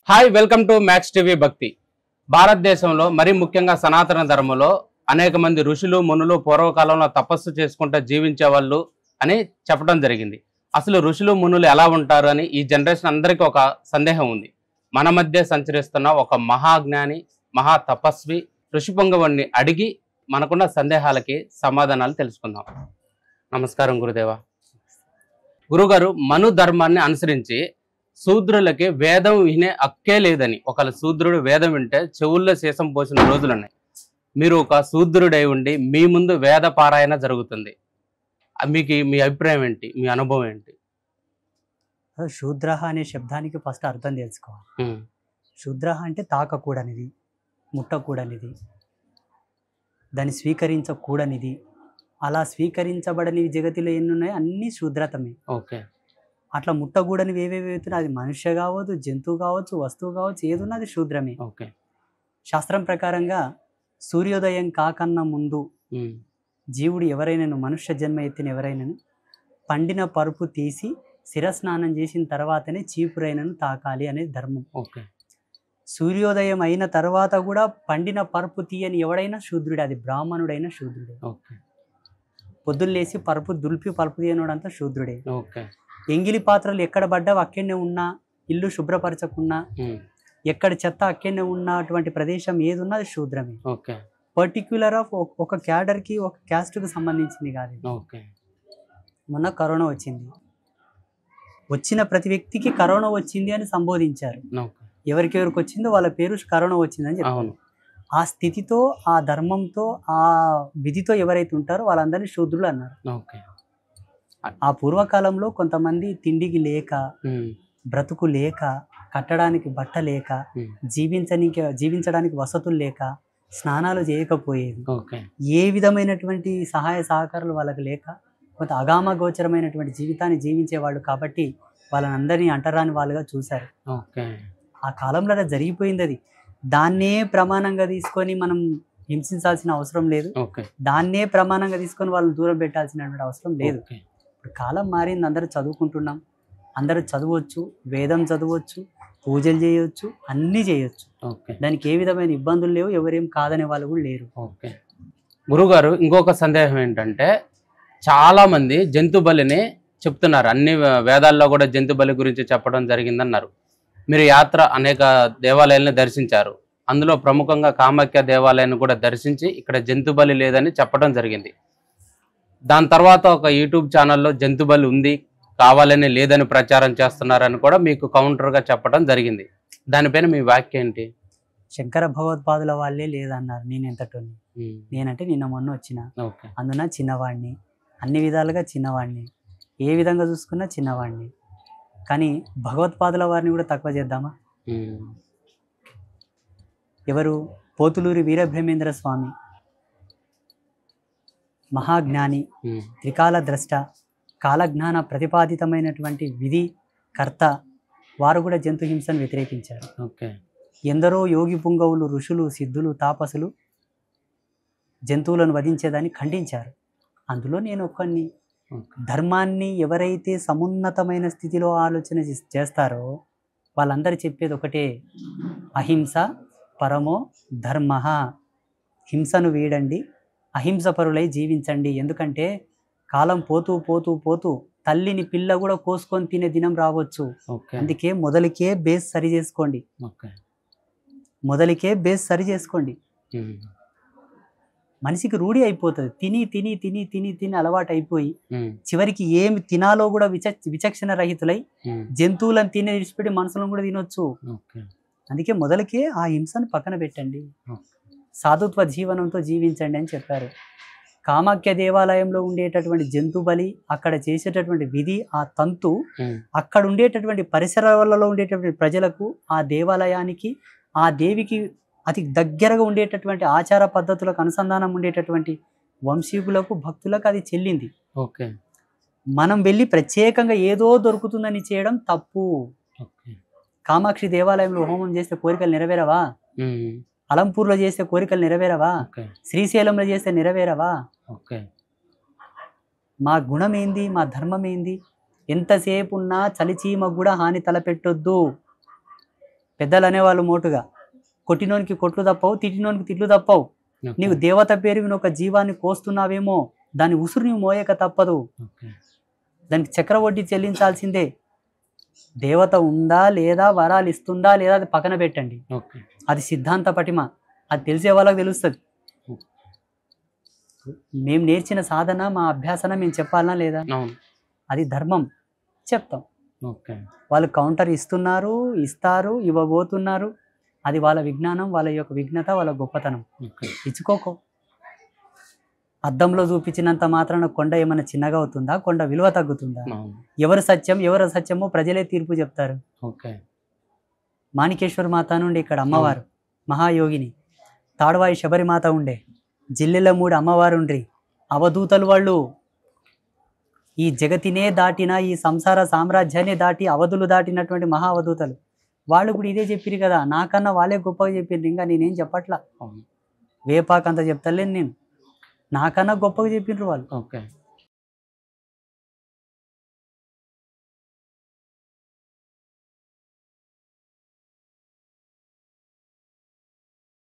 Hi welcome to max TV భక్తి. భారతదేశంలో మరి ముఖ్యంగా సనాతన ధర్మంలో అనేక మంది ఋషులు మునులు పూర్వకాలంలో తపస్సు చేసుకుంటూ జీవించే వాళ్ళు అని చెప్పడం జరిగింది. అసలు ఋషులు మునులు ఎలా ఉంటారు అని ఈ జనరేషన్ అందరికీ ఒక సందేహం ఉంది. మన మధ్య సంచరిస్తున్న ఒక మహాజ్ఞాని మహా తపస్వి ఋషిపొంగవుణ్ణి అడిగి మనకున్న సందేహాలకి సమాధానాలు తెలుసుకుందాం. నమస్కారం గురుదేవ. గురుగారు, మను ధర్మాన్ని అనుసరించి శూద్రులకి వేదం వినే హక్కే లేదని, ఒకళ్ళ శూద్రుడు వేదం వింటే చెవుల్లో సీసం పోసిన రోజులున్నాయి. మీరు ఒక శూద్రుడై ఉండి మీ ముందు వేద పారాయణ జరుగుతుంది. మీకు మీ అభిప్రాయం ఏంటి, మీ అనుభవం ఏంటి? శూద్ర అనే శబ్దానికి ఫస్ట్ అర్థం తెలుసుకోవాలి. శూద్ర అంటే తాకకూడనిది, ముట్టకూడనిది, దాన్ని స్వీకరించకూడనిది. అలా స్వీకరించబడనివి జగతిలో ఎన్ని ఉన్నాయో అన్నీ శూద్రతమే. ఓకే. అట్లా ముట్టకూడనివి ఏవేవి అవుతున్నాయి, అది మనుష్య కావచ్చు, జంతువు కావచ్చు, వస్తువు కావచ్చు, ఏది ఉన్నది శూద్రమే. ఓకే. శాస్త్రం ప్రకారంగా సూర్యోదయం కాకన్నా ముందు జీవుడు ఎవరైనాను, మనుష్య జన్మ ఎత్తిన ఎవరైనాను పండిన పరుపు తీసి శిరస్నానం చేసిన తర్వాతనే చీపురైనను తాకాలి అనేది ధర్మం. ఓకే. సూర్యోదయం అయిన తర్వాత కూడా పండిన పరుపు తీయని ఎవడైనా శూద్రుడే, అది బ్రాహ్మణుడైన శూద్రుడే. ఓకే. పొద్దున్న లేసి పరుపు దులిపి పరుపు తీయనోడంతా శూద్రుడే. ఓకే. ఎంగిలి పాత్రలు ఎక్కడ పడ్డావు అక్కడనే ఉన్నా, ఇల్లు శుభ్రపరచకున్నా, ఎక్కడ చెత్త అక్కడనే ఉన్నటువంటి ప్రదేశం ఏది ఉన్నా అది శూద్రమే. ఓకే. పర్టిక్యులర్ ఆఫ్ ఒక క్యాడర్కి ఒక క్యాస్ట్కి సంబంధించింది కాదు. ఓకే. మొన్న కరోనా వచ్చింది, వచ్చిన ప్రతి వ్యక్తికి కరోనా వచ్చింది అని సంబోధించారు. ఎవరికెవరికి వచ్చిందో వాళ్ళ పేరు కరోనా వచ్చిందని చెప్పారు. ఆ స్థితితో, ఆ ధర్మంతో, ఆ విధితో ఎవరైతే ఉంటారో వాళ్ళందరినీ శూద్రులు అన్నారు. ఆ పూర్వకాలంలో కొంతమంది తిండికి లేక, బ్రతుకు లేక, కట్టడానికి బట్ట లేక, జీవించడానికి వసతులు లేక, స్నానాలు చేయకపోయేది. ఏ విధమైనటువంటి సహాయ సహకారాలు వాళ్ళకి లేక కొంత అగామ గోచరమైనటువంటి జీవితాన్ని జీవించేవాళ్ళు కాబట్టి వాళ్ళని అందరినీ అంటరాని వాళ్ళుగా చూశారు. ఆ కాలంలో అలా జరిగిపోయింది. అది దాన్నే ప్రమాణంగా తీసుకొని మనం హింసించాల్సిన అవసరం లేదు, దాన్నే ప్రమాణంగా తీసుకొని వాళ్ళని దూరం పెట్టాల్సినటువంటి అవసరం లేదు. ఇప్పుడు కాలం మారింది, అందరూ చదువుకుంటున్నాం, అందరూ చదవచ్చు, వేదం చదవచ్చు, పూజలు చేయొచ్చు, అన్నీ చేయొచ్చు. దానికి ఏ విధమైన ఇబ్బందులు లేవు, ఎవరేం కాదనే వాళ్ళు కూడా లేరు. ఓకే. గురుగారు, ఇంకొక సందేహం ఏంటంటే చాలా మంది జంతు బలిని చెప్తున్నారు. అన్ని వేదాల్లో కూడా జంతు బలి గురించి చెప్పడం జరిగిందన్నారు. మీరు యాత్ర అనేక దేవాలయాలను దర్శించారు, అందులో ప్రముఖంగా కామాఖ్య దేవాలయాన్ని కూడా దర్శించి ఇక్కడ జంతు బలి లేదని చెప్పడం జరిగింది. దాని తర్వాత ఒక యూట్యూబ్ ఛానల్లో జంతు బలి ఉంది, కావాలని లేదని ప్రచారం చేస్తున్నారని కూడా మీకు కౌంటర్గా చెప్పడం జరిగింది. దానిపైన మీ వ్యాఖ్య ఏంటి? శంకర భగవత్పాదుల వాళ్ళే లేదన్నారు. నేను ఎంతటోని, నేనంటే నిన్న మొన్న వచ్చిన, అందున చిన్నవాడిని, అన్ని విధాలుగా చిన్నవాడిని, ఏ విధంగా చూసుకున్నా చిన్నవాడిని. కానీ భగవత్పాదుల వారిని కూడా తక్కువ చేద్దామా? ఎవరు? పోతులూరి వీరబ్రహ్మేంద్ర స్వామి, మహాజ్ఞాని, త్రికాల ద్రష్ట, కాలజ్ఞాన ప్రతిపాదితమైనటువంటి విధి కర్త. వారు కూడా జంతు హింసను వ్యతిరేకించారు. ఎందరో యోగి పుంగవులు, ఋషులు, సిద్ధులు, తాపసులు జంతువులను వధించేదాన్ని ఖండించారు. అందులో నేను ఒక్కడిని. ధర్మాన్ని ఎవరైతే సమున్నతమైన స్థితిలో ఆలోచన చేస్తారో వాళ్ళందరూ చెప్పేది ఒకటే, అహింస పరమో ధర్మ. హింసను వీడండి, అహింసపరులై జీవించండి. ఎందుకంటే కాలం పోతూ పోతూ పోతూ తల్లిని పిల్ల కూడా కోసుకొని తినే దినం రావచ్చు. అందుకే మొదలికే బేస్ సరి చేసుకోండి, మొదలికే బేస్ సరి చేసుకోండి. మనిషికి రూఢి అయిపోతుంది, తిని తిని తిని తిని తిని అలవాటు అయిపోయి చివరికి ఏమి తినాలో కూడా విచక్షణ రహితులై జంతువులను తిని విడిచిపెట్టి మనుషులను కూడా తినొచ్చు. అందుకే మొదలకే ఆ హింసను పక్కన పెట్టండి, సాధుత్వ జీవనంతో జీవించండి అని చెప్పారు. కామాఖ్య దేవాలయంలో ఉండేటటువంటి జంతు బలి, అక్కడ చేసేటటువంటి విధి, ఆ తంతు, అక్కడ ఉండేటటువంటి పరిసరాలలో ఉండేటటువంటి ప్రజలకు, ఆ దేవాలయానికి, ఆ దేవికి అతి దగ్గరగా ఉండేటటువంటి ఆచార పద్ధతులకు అనుసంధానం ఉండేటటువంటి వంశీకులకు, భక్తులకు అది చెల్లింది. మనం వెళ్ళి ప్రత్యేకంగా ఏదో దొరుకుతుందని చేయడం తప్పు. కామాక్షి దేవాలయంలో హోమం చేస్తే కోరికలు నెరవేరవా? అలంపూర్లో చేస్తే కోరికలు నెరవేరవా? శ్రీశైలంలో చేస్తే నెరవేరవా? మా గుణం ఏంది, మా ధర్మం ఏంది? ఎంతసేపు ఉన్నా చలిచీమకు కూడా హాని తలపెట్టొద్దు. పెద్దలు అనేవాళ్ళు మోటుగా, కొట్టినోనికి కొట్లు తప్పవు, తిట్టినోనికి తిట్లు తప్పవు. నీవు దేవత పేరు విని ఒక జీవాన్ని కోస్తున్నావేమో, దాని ఉసురు నీవు మోయక తప్పదు, దానికి చక్ర వడ్డీ చెల్లించాల్సిందే. దేవత ఉందా లేదా, వరాలు ఇస్తుందా లేదా, అది పక్కన పెట్టండి. అది సిద్ధాంత పటిమ, అది తెలిసే వాళ్ళకి తెలుస్తుంది. మేము నేర్చిన సాధన, మా అభ్యాసన మేము చెప్పాలనా లేదా, అది ధర్మం, చెప్తాం. వాళ్ళు కౌంటర్ ఇస్తున్నారు, ఇస్తారు, ఇవ్వబోతున్నారు, అది వాళ్ళ విజ్ఞానం, వాళ్ళ యొక్క విఘ్నత, వాళ్ళ గొప్పతనం. ఇచ్చుకోకో. అద్దంలో చూపించినంత మాత్రాన కొండ ఏమైనా చిన్నగా అవుతుందా, కొండ విలువ తగ్గుతుందా? ఎవరు సత్యం ఎవరు అసత్యమో ప్రజలే తీర్పు చెప్తారు. మాణికేశ్వర మాత నుండి ఇక్కడ అమ్మవారు మహాయోగిని, తాడువాయి శబరిమాత ఉండే, జిల్లెల 3 అమ్మవారు ఉండ్రి, అవధూతలు వాళ్ళు. ఈ జగతినే దాటిన, ఈ సంసార సామ్రాజ్యాన్ని దాటి అవధులు దాటినటువంటి మహా అవధూతలు వాళ్ళు కూడా ఇదే చెప్పిరు కదా. నాకన్నా వాళ్ళే గొప్పగా చెప్పిండ్రు, ఇంకా నేనేం చెప్పట్లా. వేపాకంత చెప్తలేను నేను, నాకన్నా గొప్పగా చెప్పిండ్రు వాళ్ళు.